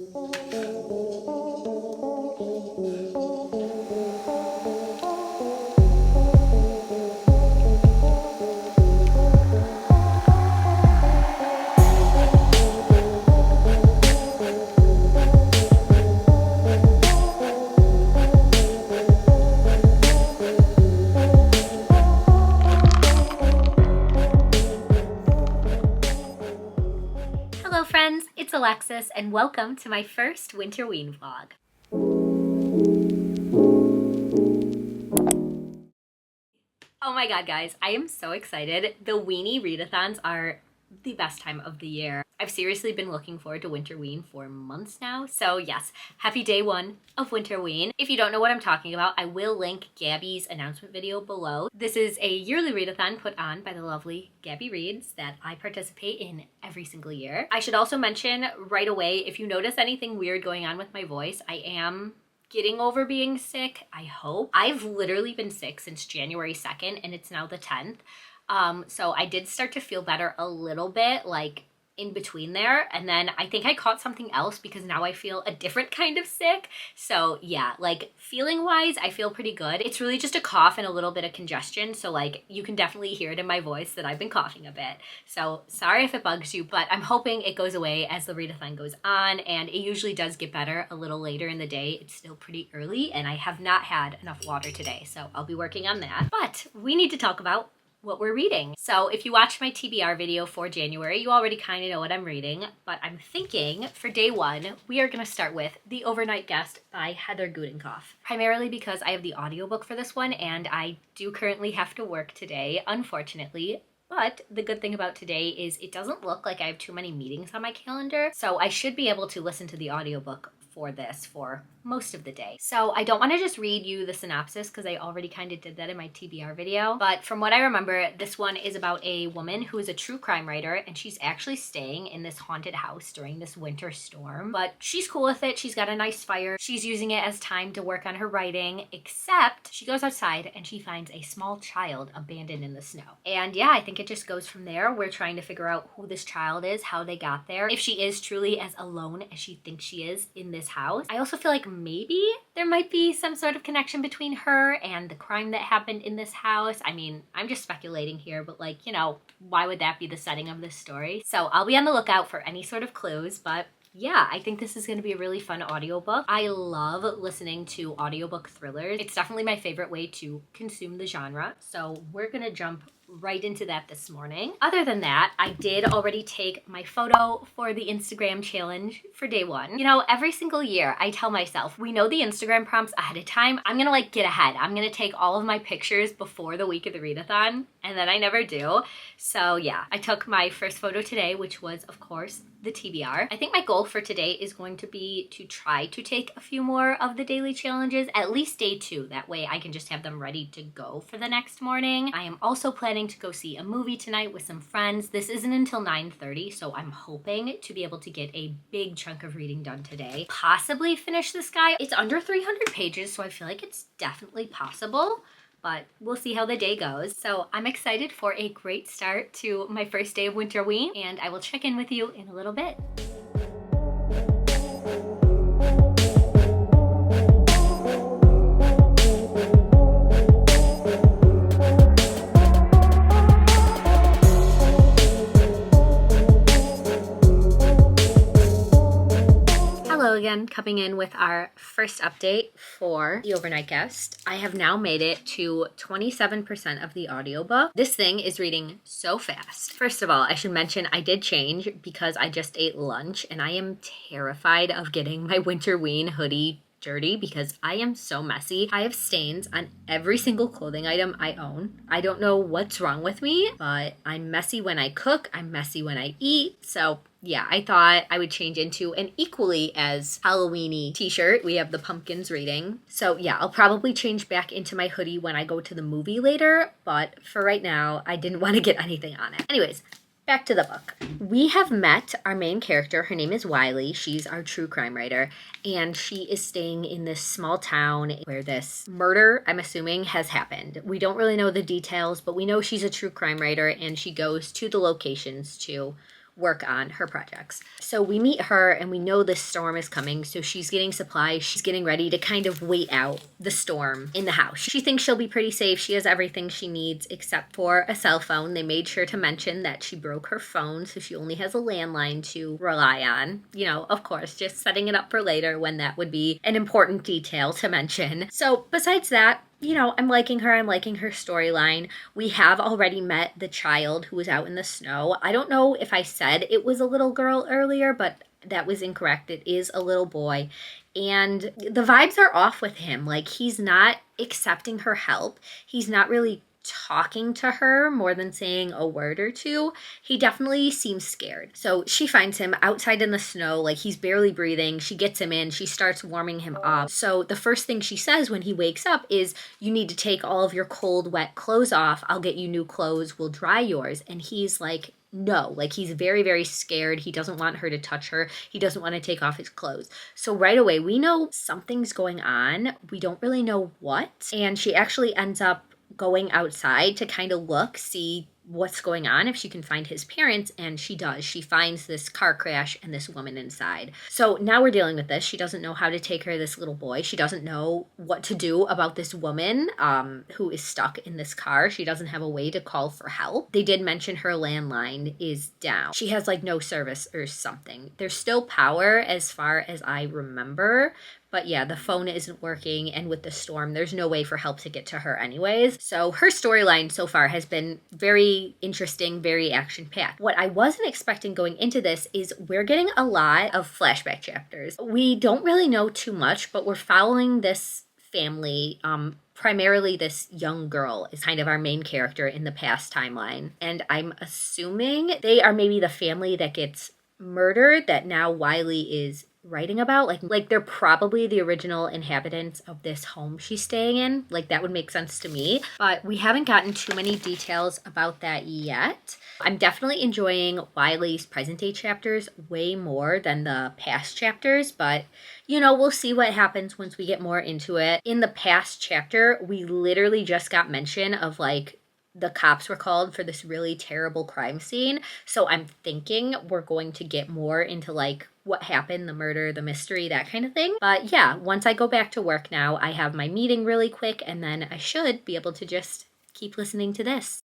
Hello friends, it's Alexis and welcome to my first Winterween vlog. Oh my god guys, I am so excited. The weenie readathons are the best time of the year. I've seriously been looking forward to Winterween for months now. So yes, happy day one of Winterween. If you don't know what I'm talking about, I will link Gabby's announcement video below. This is a yearly readathon put on by the lovely Gabbyreads that I participate in every single year. I should also mention right away, if you notice anything weird going on with my voice, I am getting over being sick, I hope. I've literally been sick since January 2nd and it's now the 10th. So I did start to feel better a little bit, like in between there, and then I think I caught something else because now I feel a different kind of sick. So yeah, like feeling wise, I feel pretty good. It's really just a cough and a little bit of congestion, so like you can definitely hear it in my voice that I've been coughing a bit. So sorry if it bugs you, but I'm hoping it goes away as the readathon goes on, and it usually does get better a little later in the day. It's still pretty early and I have not had enough water today, so I'll be working on that. But we need to talk about what we're reading. So if you watched my TBR video for January, you already kind of know what I'm reading, but I'm thinking for day one, we are going to start with The Overnight Guest by Heather Gudenkoff. Primarily because I have the audiobook for this one and I do currently have to work today, unfortunately. But the good thing about today is it doesn't look like I have too many meetings on my calendar, so I should be able to listen to the audiobook for this for most of the day. So I don't want to just read you the synopsis because I already kind of did that in my TBR video, but from what I remember, this one is about a woman who is a true crime writer and she's actually staying in this haunted house during this winter storm, but she's cool with it. She's got a nice fire. She's using it as time to work on her writing, except she goes outside and she finds a small child abandoned in the snow. And yeah, I think it just goes from there. We're trying to figure out who this child is, how they got there, if she is truly as alone as she thinks she is in this house. I also feel like maybe there might be some sort of connection between her and the crime that happened in this house. I mean, I'm just speculating here, but like, you know, why would that be the setting of this story? So I'll be on the lookout for any sort of clues, but yeah, I think this is going to be a really fun audiobook. I love listening to audiobook thrillers. It's definitely my favorite way to consume the genre. So we're going to jump right into that this morning. Other than that, I did already take my photo for the Instagram challenge for day one. You know, every single year I tell myself, we know the Instagram prompts ahead of time. I'm gonna like get ahead. I'm gonna take all of my pictures before the week of the readathon, and then I never do. So yeah, I took my first photo today, which was of course the TBR. I think my goal for today is going to be to try to take a few more of the daily challenges, at least day two. That way I can just have them ready to go for the next morning. I am also planning to go see a movie tonight with some friends. This isn't until 9:30, so I'm hoping to be able to get a big chunk of reading done today. Possibly finish this guy. It's under 300 pages, so I feel like it's definitely possible, but we'll see how the day goes. So I'm excited for a great start to my first day of Winterween, and I will check in with you in a little bit. Again, coming in with our first update for The Overnight Guest. I have now made it to 27% of the audiobook. This thing is reading so fast. First of all, I should mention I did change because I just ate lunch and I am terrified of getting my Winterween hoodie dirty because I am so messy. I have stains on every single clothing item I own. I don't know what's wrong with me, but I'm messy when I cook. I'm messy when I eat. So yeah, I thought I would change into an equally as Halloween-y t-shirt. We have the pumpkins reading. So yeah, I'll probably change back into my hoodie when I go to the movie later. But for right now, I didn't want to get anything on it. Anyways, back to the book. We have met our main character. Her name is Wiley. She's our true crime writer, and she is staying in this small town where this murder, I'm assuming, has happened. We don't really know the details, but we know she's a true crime writer, and she goes to the locations to work on her projects. So we meet her and we know this storm is coming. So she's getting supplies. She's getting ready to kind of wait out the storm in the house. She thinks she'll be pretty safe. She has everything she needs except for a cell phone. They made sure to mention that she broke her phone, so she only has a landline to rely on. You know, of course, just setting it up for later when that would be an important detail to mention. So besides that, you know, I'm liking her storyline. We have already met the child who was out in the snow. I don't know if I said it was a little girl earlier, but that was incorrect. It is a little boy. And the vibes are off with him. Like, he's not accepting her help. He's not really talking to her more than saying a word or two. He definitely seems scared. So she finds him outside in the snow, like he's barely breathing. She gets him in, she starts warming him up. So the first thing she says when he wakes up is, you need to take all of your cold, wet clothes off. I'll get you new clothes, we'll dry yours. And he's like, no, like he's very, very scared. He doesn't want her to touch her. He doesn't want to take off his clothes. So right away, we know something's going on. We don't really know what. And she actually ends up going outside to kind of look, see what's going on, if she can find his parents, and she does. She finds this car crash and this woman inside. So now we're dealing with this. She doesn't know how to take care of this little boy. She doesn't know what to do about this woman who is stuck in this car. She doesn't have a way to call for help. They did mention her landline is down. She has like no service or something. There's still power as far as I remember, but yeah, the phone isn't working, and with the storm, there's no way for help to get to her anyways. So her storyline so far has been very interesting, very action-packed. What I wasn't expecting going into this is we're getting a lot of flashback chapters. We don't really know too much, but we're following this family, primarily this young girl is kind of our main character in the past timeline. And I'm assuming they are maybe the family that gets murdered that now Wiley is writing about. Like they're probably the original inhabitants of this home she's staying in. Like that would make sense to me, but we haven't gotten too many details about that yet. I'm definitely enjoying Wiley's present day chapters way more than the past chapters, but you know, we'll see what happens once we get more into it. In the past chapter, we literally just got mention of like the cops were called for this really terrible crime scene. So I'm thinking we're going to get more into like what happened, the murder, the mystery, that kind of thing. But yeah, once I go back to work now, I have my meeting really quick and then I should be able to just keep listening to this.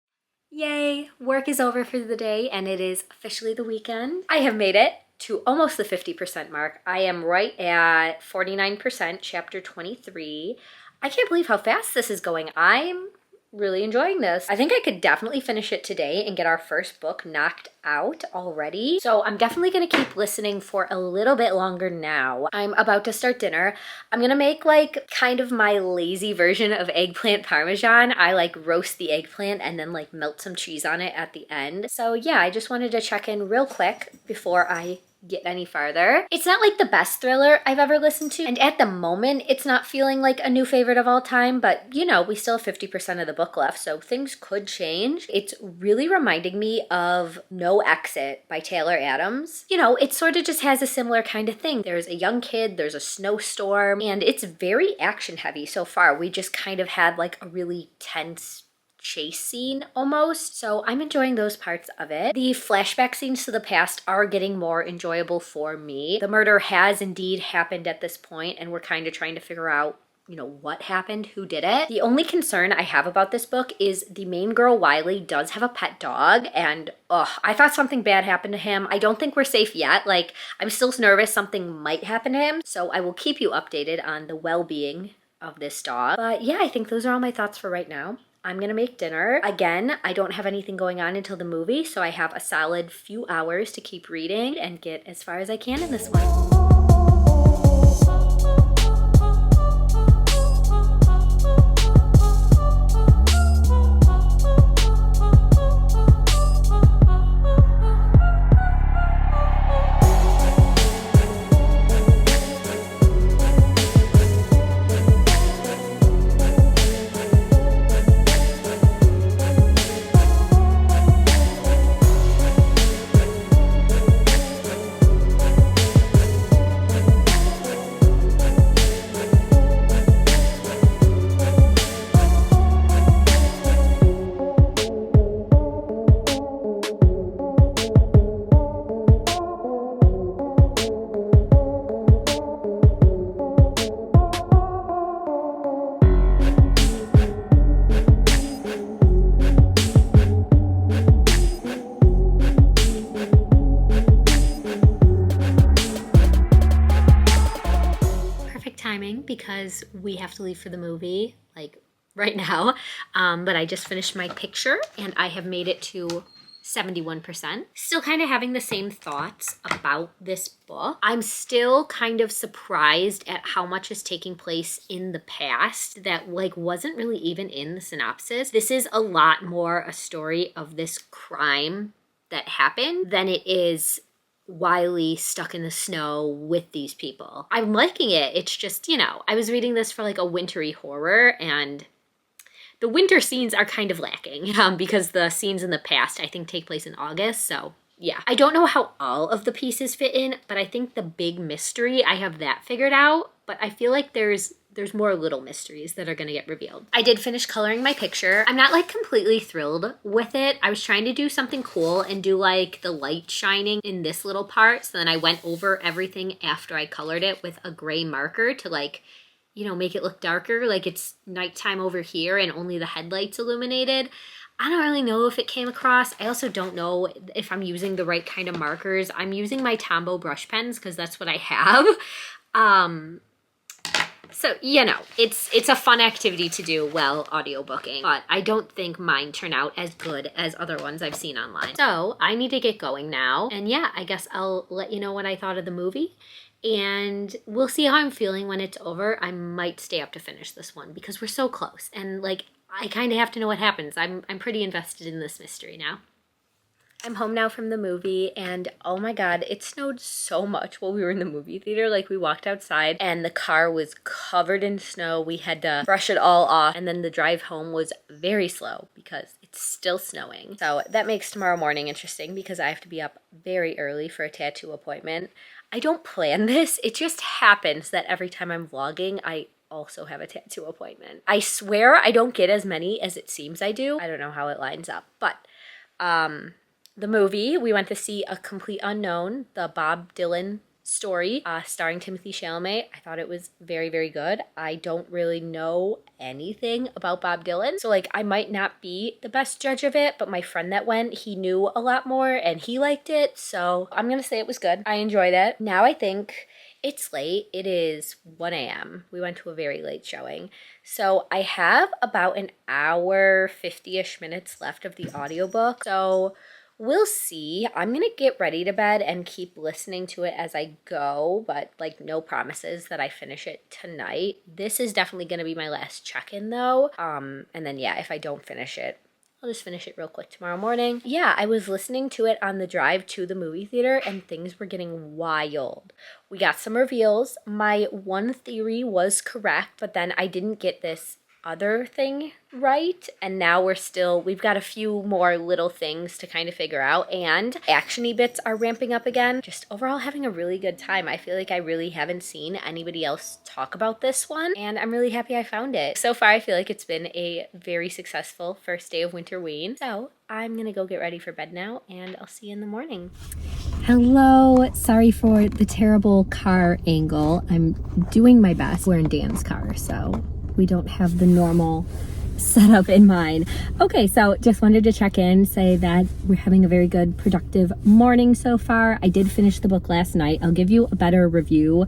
Yay! Work is over for the day and it is officially the weekend. I have made it to almost the 50% mark. I am right at 49%, chapter 23. I can't believe how fast this is going. I'm really enjoying this. I think I could definitely finish it today and get our first book knocked out already. So I'm definitely going to keep listening for a little bit longer now. I'm about to start dinner. I'm going to make like kind of my lazy version of eggplant parmesan. I like roast the eggplant and then like melt some cheese on it at the end. So yeah, I just wanted to check in real quick before I get any farther. It's not like the best thriller I've ever listened to, and at the moment it's not feeling like a new favorite of all time, but you know, we still have 50% of the book left, so things could change. It's really reminding me of No Exit by Taylor Adams. You know, it sort of just has a similar kind of thing. There's a young kid, there's a snowstorm, and it's very action heavy so far. We just kind of had like a really tense chase scene almost, so I'm enjoying those parts of it. The flashback scenes to the past are getting more enjoyable for me. The murder has indeed happened at this point, and we're kind of trying to figure out, you know, what happened, who did it. The only concern I have about this book is the main girl, Wiley, does have a pet dog, and I thought something bad happened to him. I don't think we're safe yet. Like, I'm still nervous something might happen to him, so I will keep you updated on the well-being of this dog. But yeah, I think those are all my thoughts for right now. I'm gonna make dinner. Again, I don't have anything going on until the movie, so I have a solid few hours to keep reading and get as far as I can in this one. timing because we have to leave for the movie, like right now. But I just finished my picture and I have made it to 71%. Still kind of having the same thoughts about this book. I'm still kind of surprised at how much is taking place in the past that like wasn't really even in the synopsis. This is a lot more a story of this crime that happened than it is Wiley stuck in the snow with these people. I'm liking it. It's just, you know, I was reading this for like a wintry horror and the winter scenes are kind of lacking because the scenes in the past, I think, take place in August. So yeah, I don't know how all of the pieces fit in, but I think the big mystery, I have that figured out. But I feel like there's more little mysteries that are going to get revealed. I did finish coloring my picture. I'm not like completely thrilled with it. I was trying to do something cool and do like the light shining in this little part. So then I went over everything after I colored it with a gray marker to like, you know, make it look darker, like it's nighttime over here and only the headlights illuminated. I don't really know if it came across. I also don't know if I'm using the right kind of markers. I'm using my Tombow brush pens because that's what I have. So, you know, it's a fun activity to do while audiobooking, but I don't think mine turn out as good as other ones I've seen online. So I need to get going now. And yeah, I guess I'll let you know what I thought of the movie. And we'll see how I'm feeling when it's over. I might stay up to finish this one because we're so close. And like, I kind of have to know what happens. I'm pretty invested in this mystery now. I'm home now from the movie and oh my God, it snowed so much while we were in the movie theater. Like we walked outside and the car was covered in snow. We had to brush it all off and then the drive home was very slow because it's still snowing. So that makes tomorrow morning interesting because I have to be up very early for a tattoo appointment. I don't plan this. It just happens that every time I'm vlogging, I also have a tattoo appointment. I swear I don't get as many as it seems I do. I don't know how it lines up, but the movie, we went to see A Complete Unknown, the Bob Dylan story starring Timothée Chalamet. I thought it was very, very good. I don't really know anything about Bob Dylan, so like I might not be the best judge of it, but my friend that went, he knew a lot more and he liked it, so I'm gonna say it was good. I enjoyed it. Now I think it's late. It is 1 a.m. We went to a very late showing. So I have about an hour, 50-ish minutes left of the audiobook. So we'll see. I'm going to get ready to bed and keep listening to it as I go, but like no promises that I finish it tonight. This is definitely going to be my last check-in though. And then yeah, if I don't finish it, I'll just finish it real quick tomorrow morning. Yeah, I was listening to it on the drive to the movie theater and things were getting wild. We got some reveals. My one theory was correct, but then I didn't get this other thing right, and now we've got a few more little things to kind of figure out, and actiony bits are ramping up again. Just overall having a really good time. I feel like I really haven't seen anybody else talk about this one, and I'm really happy I found it. So far I feel like it's been a very successful first day of Winterween, so I'm gonna go get ready for bed now and I'll see you in the morning. Hello, sorry for the terrible car angle. I'm doing my best. We're in Dan's car, so we don't have the normal setup in mind. Okay, so just wanted to check in, say that we're having a very good, productive morning so far. I did finish the book last night. I'll give you a better review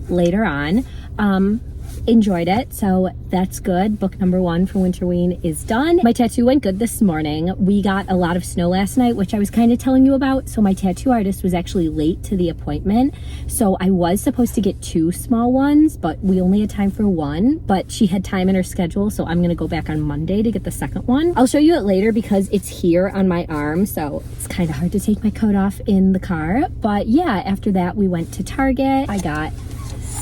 later on. Enjoyed it, so that's good. Book number 1 for Winterween is done. My tattoo went good this morning. We got a lot of snow last night, which I was kind of telling you about, so my tattoo artist was actually late to the appointment, so I was supposed to get 2 small ones, but we only had time for 1, but she had time in her schedule, so I'm gonna go back on Monday to get the second one. I'll show you it later because it's here on my arm, so it's kind of hard to take my coat off in the car, but yeah, after that we went to Target. I got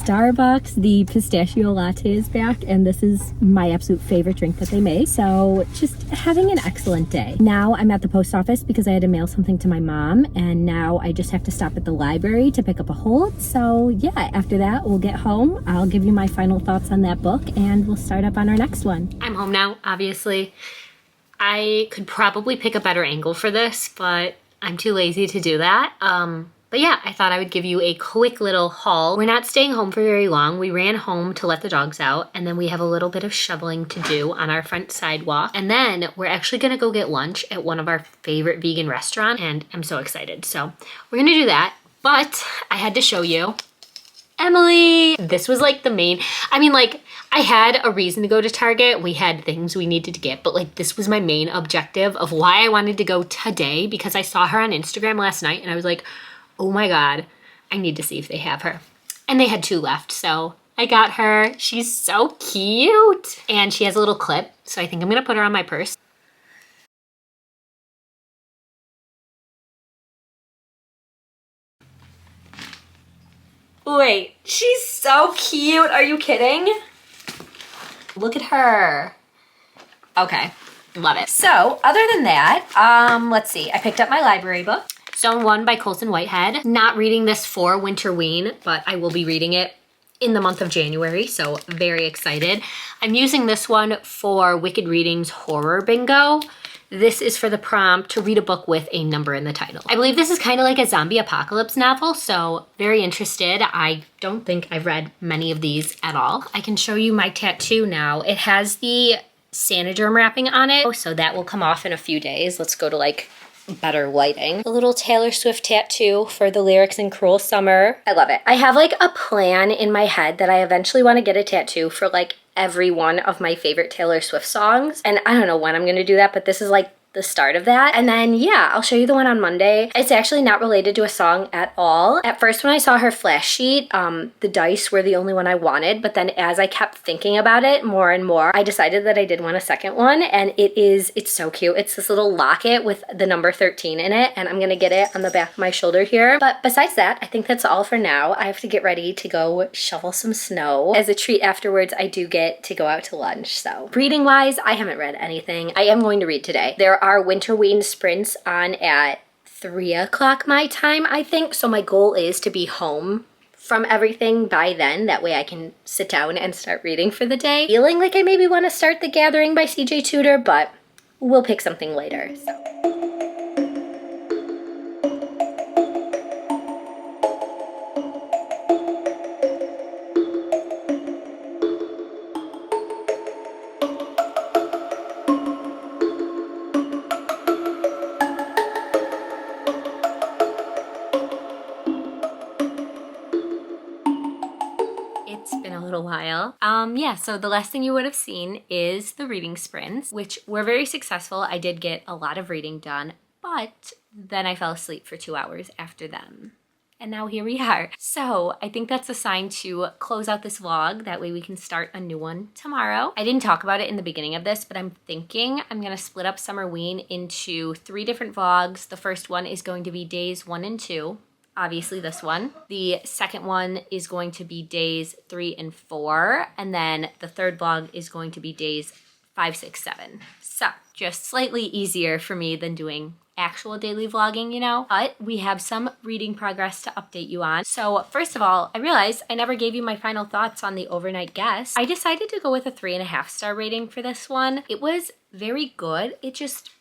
Starbucks. The pistachio latte is back and this is my absolute favorite drink that they make. So just having an excellent day. Now I'm at the post office because I had to mail something to my mom and now I just have to stop at the library to pick up a hold. So yeah, after that we'll get home. I'll give you my final thoughts on that book and we'll start up on our next one. I'm home now, obviously. I could probably pick a better angle for this, but I'm too lazy to do that. But yeah, I thought I would give you a quick little haul. We're not staying home for very long. We ran home to let the dogs out, and then we have a little bit of shoveling to do on our front sidewalk. And then we're actually gonna go get lunch at one of our favorite vegan restaurants, and I'm so excited. So we're gonna do that, but I had to show you Emily. This was like the main, I mean, like, I had a reason to go to Target. We had things we needed to get, but like this was my main objective of why I wanted to go today, because I saw her on Instagram last night and I was like, oh my God, I need to see if they have her. And they had 2 left, so I got her. She's so cute. And she has a little clip, so I think I'm gonna put her on my purse. Wait, she's so cute. Are you kidding? Look at her. Okay, love it. So other than that, let's see. I picked up my library book. Stone 1 by Colson Whitehead. Not reading this for Winterween, but I will be reading it in the month of January, so very excited. I'm using this one for Wicked Readings Horror Bingo. This is for the prompt to read a book with a number in the title. I believe this is kind of like a zombie apocalypse novel, so very interested. I don't think I've read many of these at all. I can show you my tattoo now. It has the Sanaderm wrapping on it, so that will come off in a few days. Let's go to like better lighting. A little Taylor Swift tattoo for the lyrics in Cruel Summer. I love it. I have like a plan in my head that I eventually want to get a tattoo for like every one of my favorite Taylor Swift songs. And I don't know when I'm gonna do that, but this is like the start of that. And then yeah, I'll show you the one on Monday. It's actually not related to a song at all. At first when I saw her flash sheet, the dice were the only one I wanted, but then as I kept thinking about it more and more, I decided that I did want a second one, and it's so cute. It's this little locket with the number 13 in it, and I'm gonna get it on the back of my shoulder here. But besides that, I think that's all for now. I have to get ready to go shovel some snow. As a treat afterwards, I do get to go out to lunch. So reading wise, I haven't read anything. I am going to read today. There are Winterween sprints on at 3 o'clock my time, I think. So my goal is to be home from everything by then. That way I can sit down and start reading for the day. Feeling like I maybe want to start The Gathering by CJ Tudor, but we'll pick something later. So. It's been a little while. Yeah, so the last thing you would have seen is the reading sprints, which were very successful. I did get a lot of reading done, but then I fell asleep for 2 hours after them. And now here we are. So I think that's a sign to close out this vlog. That way we can start a new one tomorrow. I didn't talk about it in the beginning of this, but I'm thinking I'm gonna split up Summerween into 3 different vlogs. The first one is going to be days 1 and 2. Obviously this one. The second one is going to be days 3 and 4. And then the third vlog is going to be days 5, 6, 7. So just slightly easier for me than doing actual daily vlogging, you know? But we have some reading progress to update you on. So first of all, I realized I never gave you my final thoughts on The Overnight Guest. I decided to go with a 3.5-star rating for this one. It was very good. It just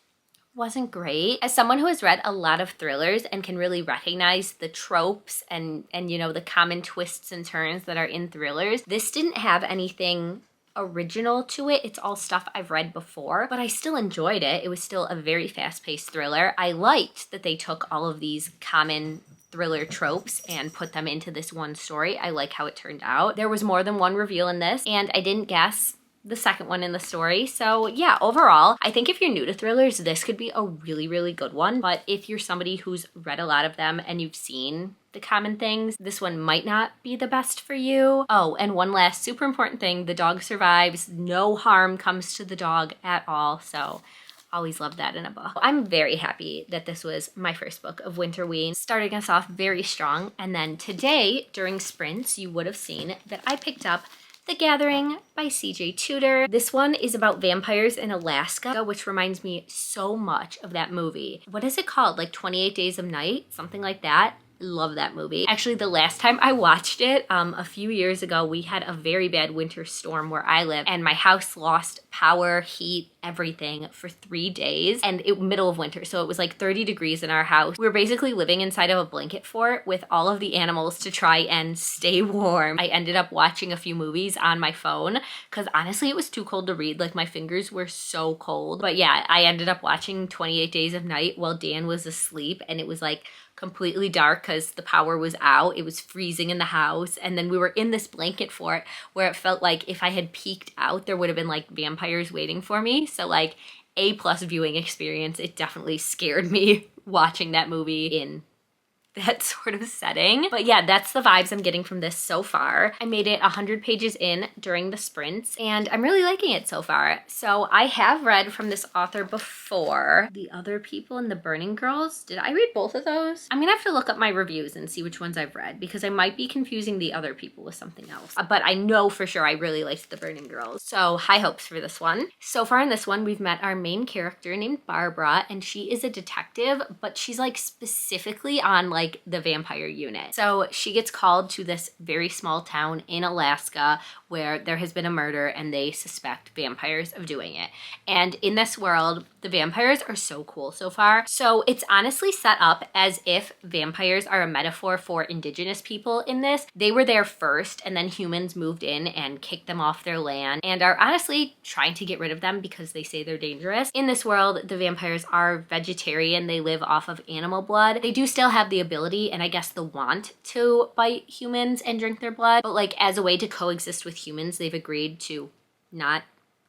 wasn't great. As someone who has read a lot of thrillers and can really recognize the tropes and you know, the common twists and turns that are in thrillers, this didn't have anything original to it. It's all stuff I've read before, but I still enjoyed it. It was still a very fast-paced thriller. I liked that they took all of these common thriller tropes and put them into this one story. I like how it turned out. There was more than one reveal in this, and I didn't guess the second one in the story. So yeah, overall, I think if you're new to thrillers, this could be a really, really good one. But if you're somebody who's read a lot of them and you've seen the common things, this one might not be the best for you. Oh, and one last super important thing, the dog survives. No harm comes to the dog at all. So always love that in a book. I'm very happy that this was my first book of Winterween, starting us off very strong. And then today, during sprints, you would have seen that I picked up The Gathering by CJ Tudor. This one is about vampires in Alaska, which reminds me so much of that movie. What is it called? Like 28 Days of Night? Something like that. Love that movie. Actually, the last time I watched it, a few years ago, we had a very bad winter storm where I live, and my house lost power, heat, everything for 3 days, and it middle of winter, so it was like 30 degrees in our house. We were basically living inside of a blanket fort with all of the animals to try and stay warm. I ended up watching a few movies on my phone because honestly it was too cold to read. Like my fingers were so cold. But yeah, I ended up watching 28 Days of Night while Dan was asleep, and it was like completely dark because the power was out. It was freezing in the house, and then we were in this blanket fort where it felt like if I had peeked out there would have been like vampires waiting for me. So like A+ viewing experience. It definitely scared me watching that movie in that sort of setting. But yeah, that's the vibes I'm getting from this so far. I made it 100 pages in during the sprints, and I'm really liking it so far. So I have read from this author before. The Other People and The Burning Girls. Did I read both of those? I'm gonna have to look up my reviews and see which ones I've read, because I might be confusing The Other People with something else. But I know for sure I really liked The Burning Girls. So high hopes for this one. So far in this one, we've met our main character named Barbara, and she is a detective, but she's like specifically on like the vampire unit. So she gets called to this very small town in Alaska where there has been a murder and they suspect vampires of doing it. And in this world, the vampires are so cool so far. So it's honestly set up as if vampires are a metaphor for indigenous people in this. They were there first, and then humans moved in and kicked them off their land and are honestly trying to get rid of them because they say they're dangerous. In this world, the vampires are vegetarian. They live off of animal blood. They do still have the ability and I guess the want to bite humans and drink their blood, but like as a way to coexist with humans, they've agreed to not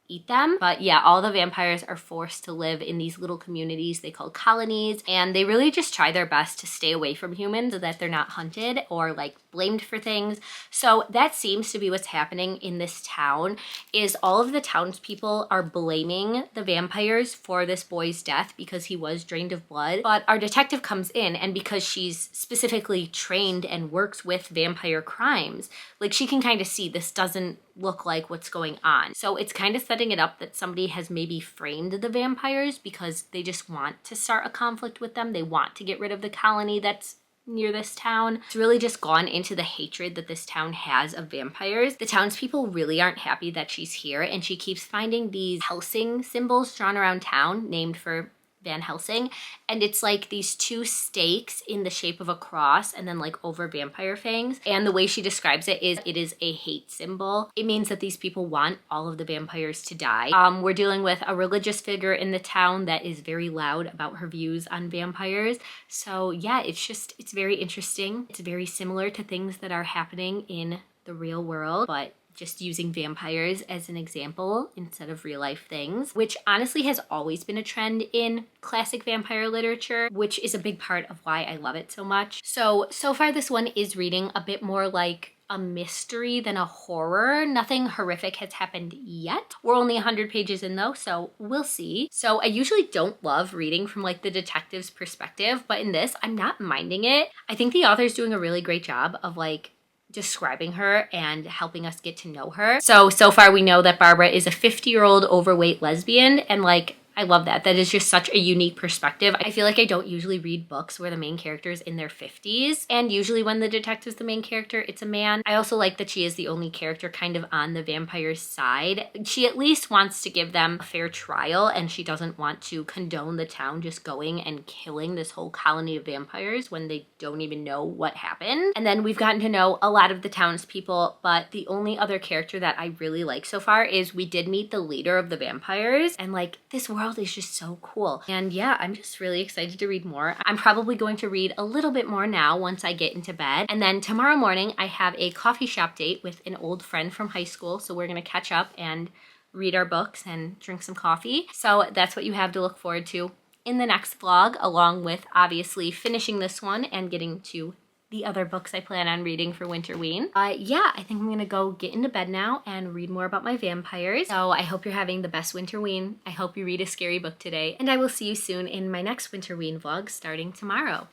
eat them. But yeah, all the vampires are forced to live in these little communities they call colonies, and they really just try their best to stay away from humans so that they're not hunted or like blamed for things. So that seems to be what's happening in this town, is all of the townspeople are blaming the vampires for this boy's death because he was drained of blood. But our detective comes in, and because she's specifically trained and works with vampire crimes, like she can kind of see this doesn't look like what's going on. So it's kind of setting it up that somebody has maybe framed the vampires because they just want to start a conflict with them. They want to get rid of the colony that's near this town. It's really just gone into the hatred that this town has of vampires. The townspeople really aren't happy that she's here, and she keeps finding these Helsing symbols drawn around town named for Van Helsing, and it's like these two stakes in the shape of a cross and then like over vampire fangs. And the way she describes it is a hate symbol. It means that these people want all of the vampires to die. We're dealing with a religious figure in the town that is very loud about her views on vampires. So yeah, it's very interesting. It's very similar to things that are happening in the real world, but just using vampires as an example instead of real life things, which honestly has always been a trend in classic vampire literature, which is a big part of why I love it so much. So far this one is reading a bit more like a mystery than a horror. Nothing horrific has happened yet. We're only 100 pages in though, so we'll see. So I usually don't love reading from like the detective's perspective, but in this, I'm not minding it. I think the author's doing a really great job of like describing her and helping us get to know her. So far we know that Barbara is a 50-year-old overweight lesbian, and like I love that. That is just such a unique perspective. I feel like I don't usually read books where the main character is in their 50s, and usually when the detective is the main character, it's a man. I also like that she is the only character kind of on the vampire's side. She at least wants to give them a fair trial, and she doesn't want to condone the town just going and killing this whole colony of vampires when they don't even know what happened. And then we've gotten to know a lot of the townspeople, but the only other character that I really like so far is we did meet the leader of the vampires, and like this world is just so cool. And yeah, I'm just really excited to read more. I'm probably going to read a little bit more now once I get into bed. And then tomorrow morning, I have a coffee shop date with an old friend from high school. So we're gonna catch up and read our books and drink some coffee. So that's what you have to look forward to in the next vlog, along with obviously finishing this one and getting to the other books I plan on reading for Winterween. Yeah, I think I'm gonna go get into bed now and read more about my vampires. So I hope you're having the best Winterween. I hope you read a scary book today, and I will see you soon in my next Winterween vlog starting tomorrow.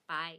Bye.